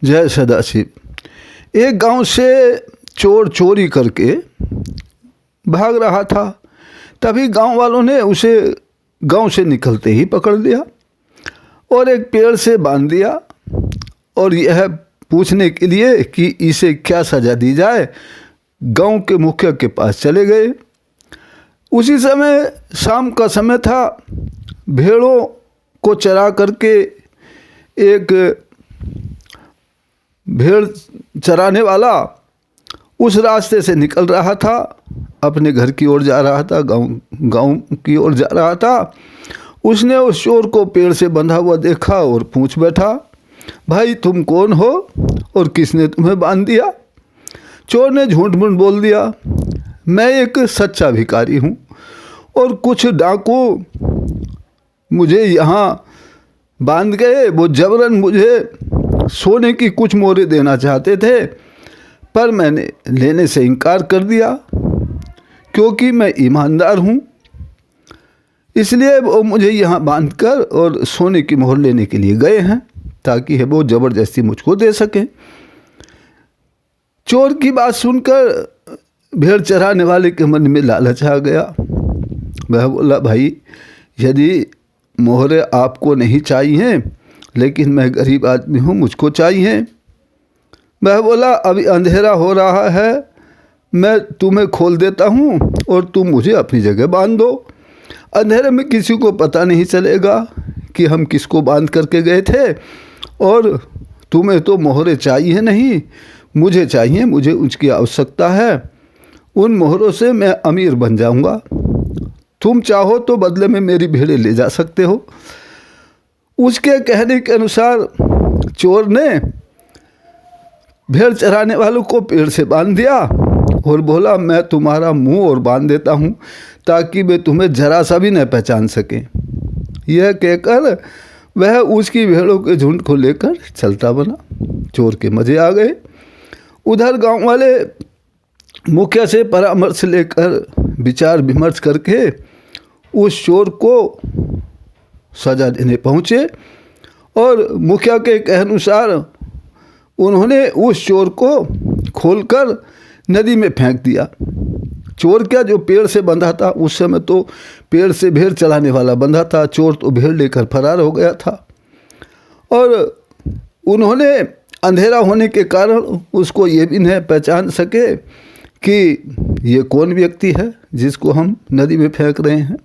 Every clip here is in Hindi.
जय सदाशिव। एक गांव से चोर चोरी करके भाग रहा था। तभी गांव वालों ने उसे गांव से निकलते ही पकड़ लिया और एक पेड़ से बांध दिया और यह पूछने के लिए कि इसे क्या सज़ा दी जाए गांव के मुखिया के पास चले गए। उसी समय शाम का समय था। भेड़ों को चरा करके एक भेड़ चराने वाला उस रास्ते से निकल रहा था, अपने घर की ओर जा रहा था, गांव की ओर जा रहा था। उसने उस चोर को पेड़ से बंधा हुआ देखा और पूछ बैठा, भाई तुम कौन हो और किसने तुम्हें बांध दिया? चोर ने झूठ मूठ बोल दिया, मैं एक सच्चा भिखारी हूँ और कुछ डाकू मुझे यहाँ बांध गए। वो जबरन मुझे सोने की कुछ मोहरें देना चाहते थे, पर मैंने लेने से इनकार कर दिया क्योंकि मैं ईमानदार हूँ। इसलिए वो मुझे यहाँ बांधकर और सोने की मोहर लेने के लिए गए हैं ताकि वो ज़बरदस्ती मुझको दे सकें। चोर की बात सुनकर भेड़ चराने वाले के मन में लालच आ गया। वह बोला, भाई यदि मोहरें आपको नहीं चाहिए लेकिन मैं गरीब आदमी हूँ, मुझको चाहिए। वह बोला, अभी अंधेरा हो रहा है, मैं तुम्हें खोल देता हूँ और तुम मुझे अपनी जगह बांध दो। अंधेरे में किसी को पता नहीं चलेगा कि हम किसको बांध करके गए थे और तुम्हें तो मोहरें चाहिए नहीं, मुझे चाहिए, मुझे उसकी आवश्यकता है। उन मोहरों से मैं अमीर बन जाऊँगा। तुम चाहो तो बदले में मेरी भेड़ें ले जा सकते हो। उसके कहने के अनुसार चोर ने भेड़ चराने वालों को पेड़ से बांध दिया और बोला, मैं तुम्हारा मुंह और बांध देता हूँ ताकि वे तुम्हें जरा सा भी न पहचान सकें। यह कहकर वह उसकी भेड़ों के झुंड को लेकर चलता बना। चोर के मज़े आ गए। उधर गांव वाले मुखिया से परामर्श लेकर विचार विमर्श करके उस चोर को सज़ा देने पहुँचे और मुखिया के कहनुसार उन्होंने उस चोर को खोलकर नदी में फेंक दिया। चोर क्या, जो पेड़ से बंधा था, उस समय तो पेड़ से भेड़ चलाने वाला बंधा था, चोर तो भेड़ लेकर फरार हो गया था। और उन्होंने अंधेरा होने के कारण उसको ये भी नहीं पहचान सके कि ये कौन व्यक्ति है जिसको हम नदी में फेंक रहे हैं।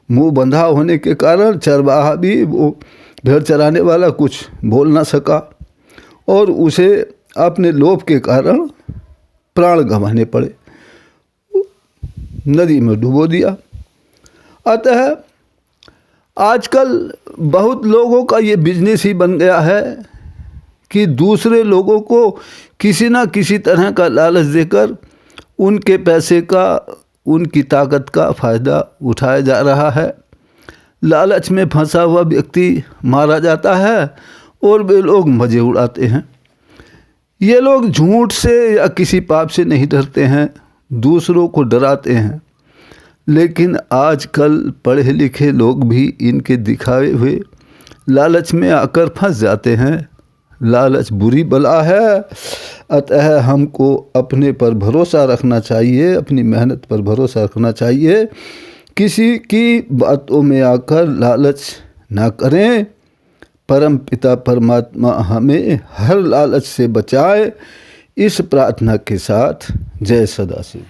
मुंह बंधा होने के कारण चरवाहा भी, वो भेड़ चराने वाला, कुछ बोल ना सका और उसे अपने लोभ के कारण प्राण गंवाने पड़े, नदी में डुबो दिया। अतः आजकल बहुत लोगों का ये बिजनेस ही बन गया है कि दूसरे लोगों को किसी ना किसी तरह का लालच देकर उनके पैसे का, उनकी ताकत का फ़ायदा उठाया जा रहा है। लालच में फंसा हुआ व्यक्ति मारा जाता है और वे लोग मज़े उड़ाते हैं। ये लोग झूठ से या किसी पाप से नहीं डरते हैं, दूसरों को डराते हैं। लेकिन आजकल पढ़े लिखे लोग भी इनके दिखाए हुए लालच में आकर फंस जाते हैं। लालच बुरी बला है। अतः हमको अपने पर भरोसा रखना चाहिए, अपनी मेहनत पर भरोसा रखना चाहिए। किसी की बातों में आकर लालच ना करें। परम पिता परमात्मा हमें हर लालच से बचाए, इस प्रार्थना के साथ जय सदाशिव।